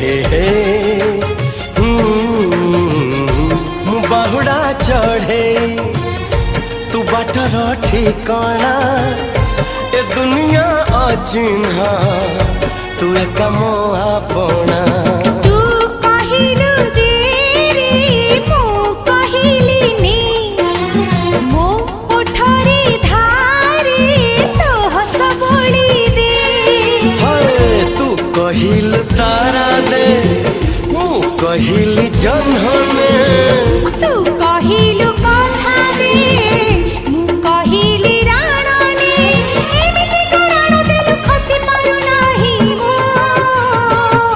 हे बाहुड़ा चढ़े तू बाटर ठिकाना ए दुनिया अचिन्हा तू एक मोआ पोना कहिल तारा दे मु कहिल जन्हने